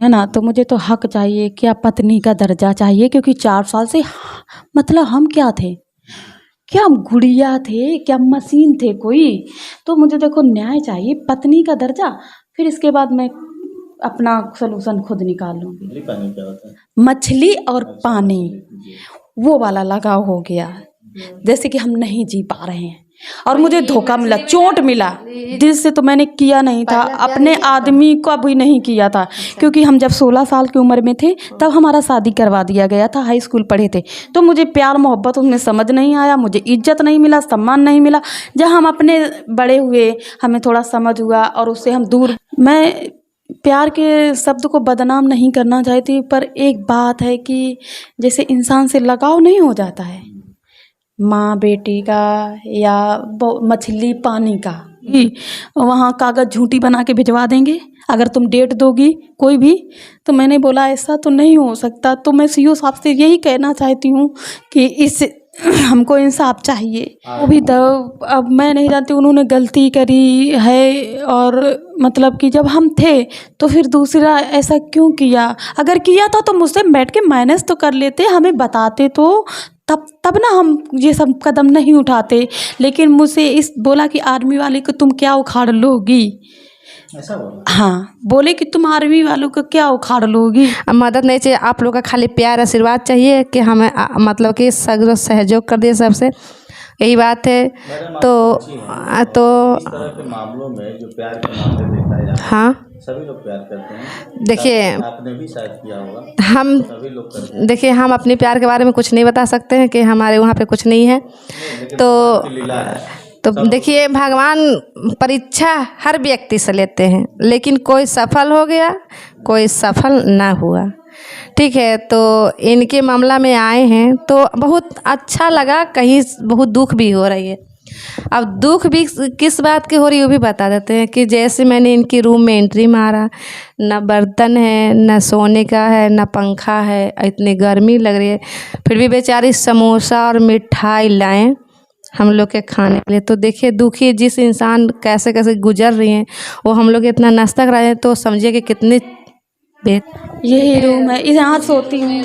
है ना। तो मुझे तो हक चाहिए, क्या पत्नी का दर्जा चाहिए, क्योंकि 4 साल से मतलब हम क्या थे, क्या हम गुड़िया थे, क्या मशीन थे कोई। तो मुझे देखो न्याय चाहिए, पत्नी का दर्जा, फिर इसके बाद मैं अपना सलूशन खुद निकाल लूँगी। मछली पानी क्या होता है? मछली और अच्छा, पानी, मछली, जी। वो वाला लगाव हो गया, जैसे कि हम नहीं जी पा रहे हैं। और मुझे धोखा मिला, चोट मिला दिल से, तो मैंने किया नहीं था, अपने आदमी को भी नहीं किया था। क्योंकि हम जब 16 साल की उम्र में थे तब हमारा शादी करवा दिया गया था, हाई स्कूल पढ़े थे। तो मुझे प्यार मोहब्बत उसमें समझ नहीं आया, मुझे इज्जत नहीं मिला, सम्मान नहीं मिला। जब हम अपने बड़े हुए, हमें थोड़ा समझ हुआ और उससे हम दूर। मैं प्यार के शब्द को बदनाम नहीं करना चाहती, पर एक बात है कि जैसे इंसान से लगाव नहीं हो जाता है, माँ बेटी का या मछली पानी का, वहाँ कागज़ झूठी बना के भिजवा देंगे अगर तुम डेट दोगी कोई भी। तो मैंने बोला ऐसा तो नहीं हो सकता। तो मैं सीओ साहब से यही कहना चाहती हूँ कि इस हमको इंसाफ चाहिए। वो भी तो अब मैं नहीं जानती उन्होंने गलती करी है, और मतलब कि जब हम थे तो फिर दूसरा ऐसा क्यों किया। अगर किया था तो मुझसे बैठ के मैनेज तो कर लेते, हमें बताते तो तब ना हम ये सब कदम नहीं उठाते। लेकिन मुझसे इस बोला कि आर्मी वाले को तुम क्या उखाड़ लोगी, ऐसा बोला? हाँ, बोले कि तुम आर्मी वालों को क्या उखाड़ लोगी। मदद नहीं चाहिए, आप लोग का खाली प्यार आशीर्वाद चाहिए कि हमें मतलब कि सगरो सहयोग कर दिए सबसे, यही बात है। तो इस तरह के मामलों में जो प्यार के मामले देखा जाता है, हाँ सभी लोग प्यार करते हैं। देखिए, आपने भी शायद किया होगा, हम सभी लोग करते हैं। देखिए हम अपने प्यार के बारे में कुछ नहीं बता सकते हैं कि हमारे वहाँ पे कुछ नहीं है। तो देखिए भगवान परीक्षा हर व्यक्ति से लेते हैं, लेकिन कोई सफल हो गया, कोई सफल ना हुआ। ठीक है, तो इनके मामला में आए हैं तो बहुत अच्छा लगा, कहीं बहुत दुख भी हो रही है। अब दुख भी किस बात की हो रही है वो भी बता देते हैं कि जैसे मैंने इनकी रूम में एंट्री मारा, न बर्तन है, न सोने का है, न पंखा है, इतनी गर्मी लग रही है, फिर भी बेचारी समोसा और मिठाई लाएं हम लोग के खाने के लिए। तो देखिए दुखी जिस इंसान कैसे कैसे गुजर रही हैं, वो हम लोग इतना नाश्ता कराए हैं, तो समझिए कि कितने यही रूम है, यहाँ सोती हूँ।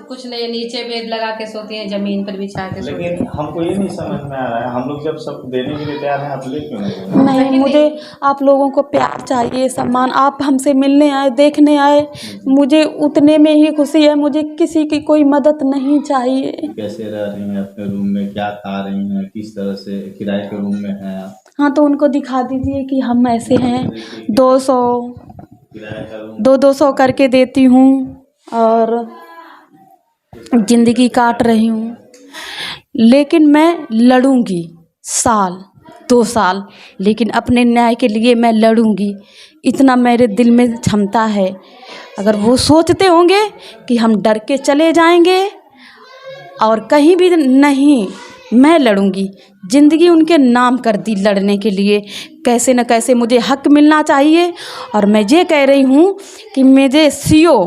कुछ नहीं, नीचे बेड लगा के सोती हैं, जमीन पर बिछा के सोती हैं। लेकिन हमको ये नहीं समझ में आ रहा है, हम लोग जब सब देने के लिए तैयार हैं, आप ले क्यों नहीं? नहीं, मुझे आप लोगों को प्यार चाहिए, सम्मान। आप हमसे मिलने आए, देखने आए, मुझे उतने में ही खुशी है, मुझे किसी की कोई मदद नहीं चाहिए। कैसे रह रही हैं अपने रूम में, क्या खा रही हैं, किस तरह से किराए के रूम में हैं आप? हाँ, तो उनको दिखा दीजिए कि हम ऐसे हैं। 200 किराए का रूम 200 करके देती हूँ और ज़िंदगी काट रही हूँ। लेकिन मैं लड़ूंगी 2 साल, लेकिन अपने न्याय के लिए मैं लड़ूंगी, इतना मेरे दिल में क्षमता है। अगर वो सोचते होंगे कि हम डर के चले जाएंगे और कहीं भी नहीं, मैं लड़ूंगी, ज़िंदगी उनके नाम कर दी लड़ने के लिए। कैसे न कैसे मुझे हक मिलना चाहिए। और मैं ये कह रही हूँ कि मुझे सीओ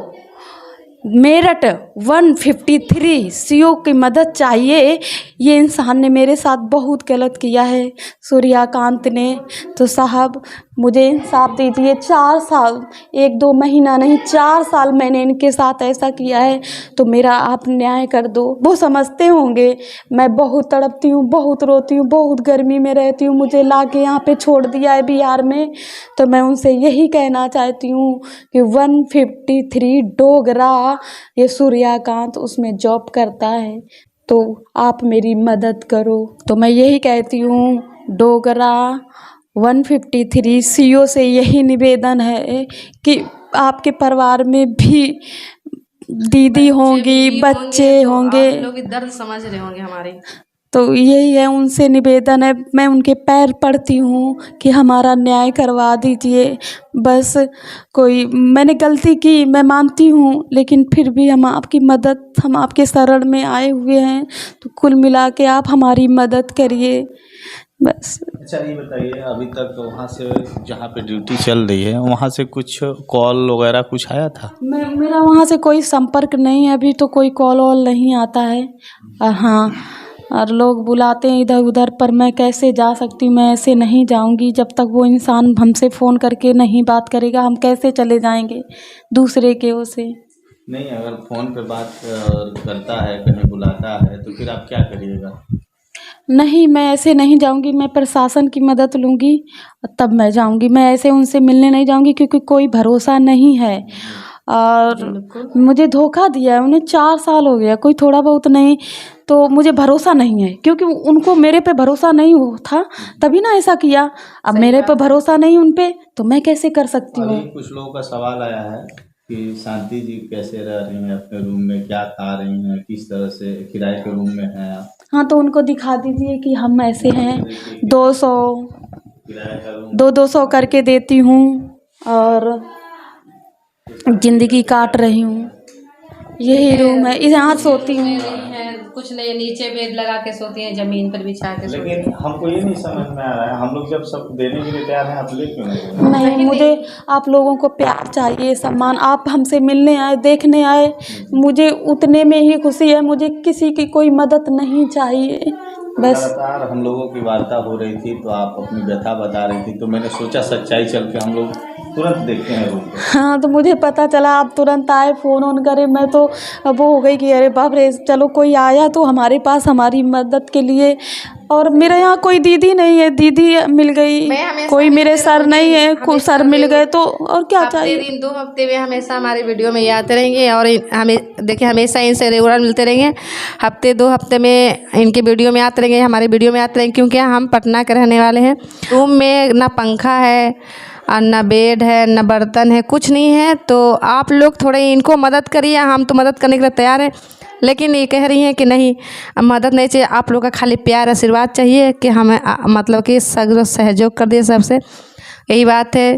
मेरठ 153 सीओ की मदद चाहिए। ये इंसान ने मेरे साथ बहुत गलत किया है, सूर्यकांत ने। तो साहब मुझे इंसाफ दीजिए। 4 साल, 1-2 महीना नहीं, 4 साल मैंने इनके साथ ऐसा किया है, तो मेरा आप न्याय कर दो। वो समझते होंगे मैं बहुत तड़पती हूँ, बहुत रोती हूँ, बहुत गर्मी में रहती हूँ, मुझे ला के यहाँ पे छोड़ दिया है बिहार में। तो मैं उनसे यही कहना चाहती हूँ कि 153 डोगरा, ये सूर्यकांत उसमें जॉब करता है, तो आप मेरी मदद करो। तो मैं यही कहती हूँ, डोगरा 153 सीओ से यही निवेदन है कि आपके परिवार में भी दीदी होंगी, बच्चे होंगे, आप लोग दर्द समझ रहे होंगे हमारे। तो यही है, उनसे निवेदन है, मैं उनके पैर पड़ती हूँ कि हमारा न्याय करवा दीजिए। बस कोई मैंने गलती की, मैं मानती हूँ, लेकिन फिर भी हम आपकी मदद, हम आपके शरण में आए हुए हैं, तो कुल मिला के आप हमारी मदद करिए बस। अच्छा ये बताइए, अभी तक वहाँ से जहाँ पे ड्यूटी चल रही है वहाँ से कुछ कॉल वगैरह कुछ आया था? मेरा वहाँ से कोई संपर्क नहीं है, अभी तो कोई कॉल वॉल नहीं आता है। हाँ, और लोग बुलाते हैं इधर उधर, पर मैं कैसे जा सकती हूँ? मैं ऐसे नहीं जाऊँगी जब तक वो इंसान हमसे फ़ोन करके नहीं बात करेगा। हम कैसे चले जाएंगे दूसरे के ओर से? नहीं, अगर फ़ोन पे बात करता है, कहीं बुलाता है, तो फिर आप क्या करिएगा? नहीं, मैं ऐसे नहीं जाऊँगी। मैं प्रशासन की मदद लूँगी तब मैं जाऊँगी। मैं ऐसे उनसे मिलने नहीं जाऊँगी, क्योंकि कोई भरोसा नहीं है। और मुझे धोखा दिया है उन्हें, 4 साल हो गया, कोई थोड़ा बहुत नहीं। तो मुझे भरोसा नहीं है, क्योंकि उनको मेरे पे भरोसा नहीं हो था, तभी ना ऐसा किया। अब मेरे पे भरोसा नहीं उन पे, तो मैं कैसे कर सकती और हूँ? ये कुछ लोगों का सवाल आया है कि शांति जी कैसे रह रही हैं अपने रूम में, क्या खा रही हैं, किस तरह से किराए के रूम में हैं आप? हाँ, तो उनको दिखा दीजिए कि हम ऐसे हैं। 200 किराए का रूम 200 करके देती हूँ और ज़िंदगी काट रही हूँ। यही रूम है, यहाँ सोती हूँ। कुछ नहीं, नीचे बेड लगा के सोती हैं, जमीन पर बिछा के सोती हैं। लेकिन हमको ये नहीं समझ में आ रहा है, हम लोग जब सब देने के लिए तैयार हैं, आप ले क्यों नहीं रहे हैं? नहीं, मुझे आप लोगों को प्यार चाहिए, सम्मान। आप हमसे मिलने आए, देखने आए, मुझे उतने में ही खुशी है। मुझे किसी की कोई मदद नहीं चाहिए, बस। लगातार हम लोगों की वार्ता हो रही थी, तो आप अपनी व्यथा बता रही थी, तो मैंने सोचा सच्चाई चल के हम लोग तुरंत देखते हैं रूम को। हाँ, तो मुझे पता चला, आप तुरंत आए, फ़ोन ऑन करे। मैं तो वो हो गई कि अरे बाप रे, चलो कोई आया तो हमारे पास हमारी मदद के लिए। और मेरे यहाँ कोई दीदी नहीं है, दीदी मिल गई, कोई मेरे सर नहीं है, कोई सर मिल गए तो और क्या चाहिए? दिन 2 हफ्ते में हमेशा हमारी वीडियो में आते रहेंगे और हमें देखिए हमेशा इनसे रेगुलर मिलते रहेंगे। हफ्ते 2 हफ्ते में इनके वीडियो में आते रहेंगे, हमारे वीडियो में आते रहेंगे, क्योंकि हम पटना के रहने वाले हैं। रूम में ना पंखा है और ना बेड है, ना बर्तन है, कुछ नहीं है। तो आप लोग थोड़े इनको मदद करिए, हम तो मदद करने के लिए तैयार हैं, लेकिन ये कह रही हैं कि नहीं, मदद नहीं चाहिए, आप लोग का खाली प्यार आशीर्वाद चाहिए कि हमें मतलब कि सगरो सहयोग कर दिए सबसे, यही बात है।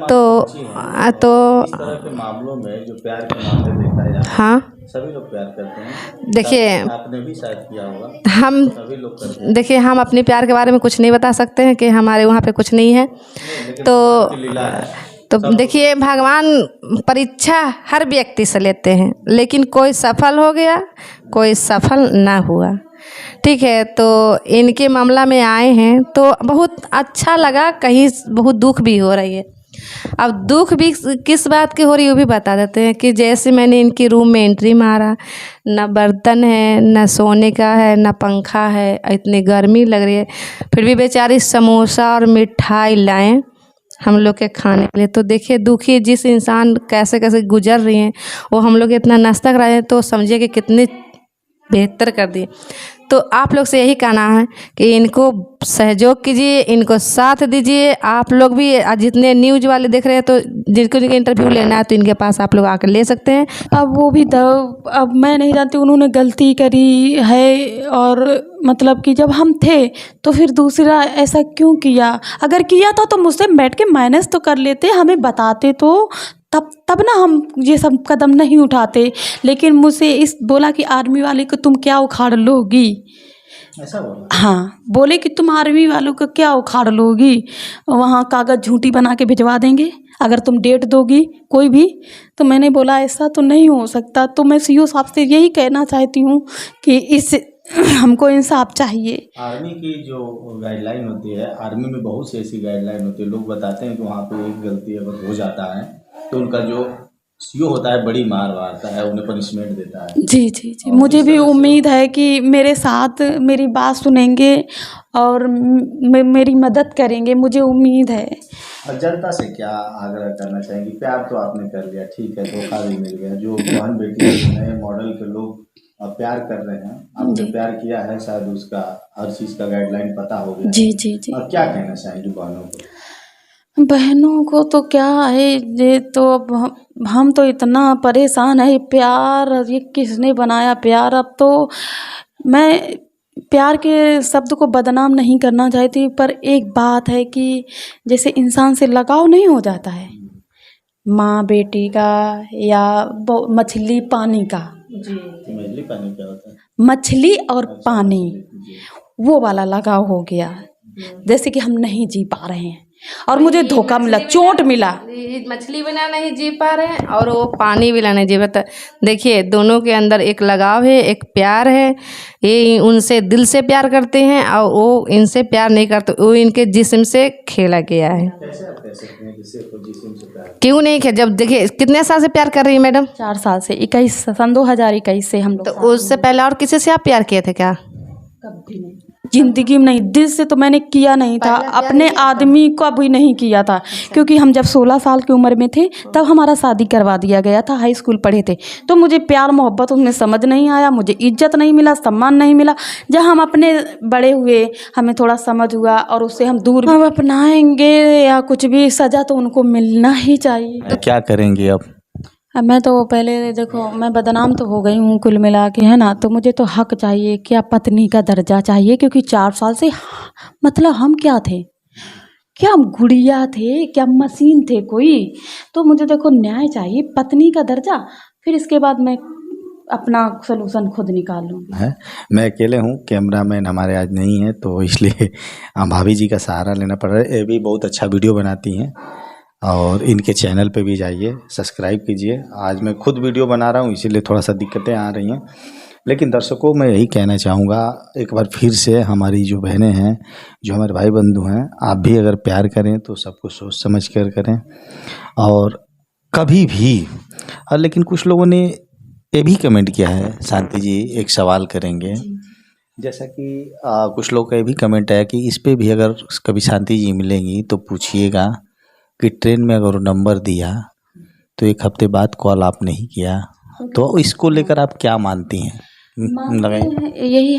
तो इस तरह के मामलों में जो प्यार के मामले देखा जाए, हाँ, सभी लोग प्यार करते हैं। देखिए आपने भी शायद किया होगा, हम सभी लोग करते हैं। देखिए हम अपने प्यार के बारे में कुछ नहीं बता सकते हैं कि हमारे वहाँ पे कुछ नहीं है। लेकिन तो भगवान की लीला है। तो देखिए भगवान परीक्षा हर व्यक्ति से लेते हैं, लेकिन कोई सफल हो गया, कोई सफल ना हुआ। ठीक है, तो इनके मामला में आए हैं तो बहुत अच्छा लगा, कहीं बहुत दुख भी हो रही है। अब दुख भी किस बात की हो रही है वो भी बता देते हैं कि जैसे मैंने इनकी रूम में एंट्री मारा, ना बर्तन है, ना सोने का है, ना पंखा है, इतनी गर्मी लग रही है, फिर भी बेचारी समोसा और मिठाई लाएं हम लोग के खाने के लिए। तो देखिए दुखी जिस इंसान कैसे कैसे गुजर रही हैं, वो हम लोग इतना नाश्ता कराए हैं, तो समझिए कि कितने बेहतर कर दिए। तो आप लोग से यही कहना है कि इनको सहयोग कीजिए, इनको साथ दीजिए। आप लोग भी जितने न्यूज़ वाले देख रहे हैं, तो जिनको जिनको इंटरव्यू लेना है तो इनके पास आप लोग आकर ले सकते हैं। अब वो भी अब मैं नहीं जानती उन्होंने गलती करी है, और मतलब कि जब हम थे तो फिर दूसरा ऐसा क्यों किया? अगर किया था तो मुझसे बैठ के मैनेज तो कर लेते, हमें बताते तो तब ना हम ये सब कदम नहीं उठाते। लेकिन मुझसे इस बोला कि आर्मी वाले को तुम क्या उखाड़ लोगी, ऐसा बोला? हाँ, बोले कि तुम आर्मी वालों को क्या उखाड़ लोगी, वहाँ कागज़ झूठी बना के भिजवा देंगे अगर तुम डेट दोगी कोई भी। तो मैंने बोला ऐसा तो नहीं हो सकता। तो मैं सीओ साहब से यही कहना चाहती हूँ कि इस हमको इंसाफ चाहिए। आर्मी की जो गाइडलाइन होती है, आर्मी में बहुत सी ऐसी गाइडलाइन होती है, लोग बताते हैं कि वहाँ पे एक गलती अगर हो जाता है तो उनका जो सीओ होता है बड़ी मार मारता है, उन्हें पनिशमेंट देता है। जी जी जी, मुझे भी उम्मीद है कि मेरे साथ मेरी बात सुनेंगे और मेरी मदद करेंगे, मुझे उम्मीद है। और जनता से क्या आग्रह करना चाहेंगे? प्यार तो आपने कर लिया, ठीक है, धोखा भी मिल गया, जो बहन बेटी नए मॉडल के लोग प्यार कर रहे हैं, आपने प्यार किया है, शायद उसका हर चीज़ का गाइडलाइन पता हो गया। जी जी जी, और क्या कहना चाहेंगे बहनों को? बहनों को तो क्या है, ये तो अब हम तो इतना परेशान है। प्यार ये किसने बनाया प्यार? अब तो मैं प्यार के शब्द को बदनाम नहीं करना चाहती, पर एक बात है कि जैसे इंसान से लगाव नहीं हो जाता है, माँ बेटी का या मछली पानी का। जी, मछली पानी क्या होता है? मछली और पानी, वो वाला लगाव हो गया। जैसे कि हम नहीं जी पा रहे हैं, और मुझे धोखा मिला, चोट मिला। ये मछली बिना नहीं जी पा रहे हैं और वो पानी बिना नहीं जी पाता। देखिए दोनों के अंदर एक लगाव है, एक प्यार है। ये उनसे दिल से प्यार करते हैं और वो इनसे प्यार नहीं करते, वो इनके जिस्म से खेला गया है। कैसे आप कह सकते हैं किसी को जिस्म से प्यार? क्यों नहीं किया? जब देखिए कितने साल से प्यार कर रही है मैडम? 4 साल से, 21 सन 2021 से हम लोग तो उससे पहले और किसी से आप प्यार किए थे क्या? कभी नहीं, जिंदगी में नहीं। दिल से तो मैंने किया नहीं था, अपने आदमी को भी नहीं किया था। क्योंकि हम जब 16 साल की उम्र में थे तब हमारा शादी करवा दिया गया था, हाई स्कूल पढ़े थे। तो मुझे प्यार मोहब्बत उसमें समझ नहीं आया, मुझे इज्जत नहीं मिला, सम्मान नहीं मिला। जब हम अपने बड़े हुए, हमें थोड़ा समझ हुआ और उससे हम दूर हम अपनाएंगे या कुछ भी, सज़ा तो उनको मिलना ही चाहिए। क्या करेंगे अब? अब मैं तो पहले देखो, मैं बदनाम तो हो गई हूँ कुल मिला के, है ना। तो मुझे तो हक चाहिए, क्या पत्नी का दर्जा चाहिए। क्योंकि 4 साल से मतलब हम क्या थे, क्या हम गुड़िया थे, क्या मशीन थे कोई। तो मुझे देखो न्याय चाहिए, पत्नी का दर्जा, फिर इसके बाद मैं अपना सलूशन खुद निकाल लूँगी। है मैं अकेले हूँ, कैमरामैन हमारे आज नहीं है, तो इसलिए भाभी जी का सहारा लेना पड़ रहा है। ये भी बहुत अच्छा वीडियो बनाती हैं और इनके चैनल पे भी जाइए, सब्सक्राइब कीजिए। आज मैं खुद वीडियो बना रहा हूँ, इसीलिए थोड़ा सा दिक्कतें आ रही हैं। लेकिन दर्शकों मैं यही कहना चाहूँगा एक बार फिर से, हमारी जो बहनें हैं, जो हमारे भाई बंधु हैं, आप भी अगर प्यार करें तो सब कुछ सोच समझ कर करें। और कभी भी लेकिन कुछ लोगों ने ये भी कमेंट किया है, शांति जी एक सवाल करेंगे। जैसा कि कुछ लोग का ये भी कमेंट है कि इस पे भी अगर कभी शांति जी मिलेंगी तो पूछिएगा कि ट्रेन में अगर नंबर दिया तो 1 हफ्ते बाद कॉल आप नहीं किया, तो इसको लेकर आप क्या मानती हैं? यही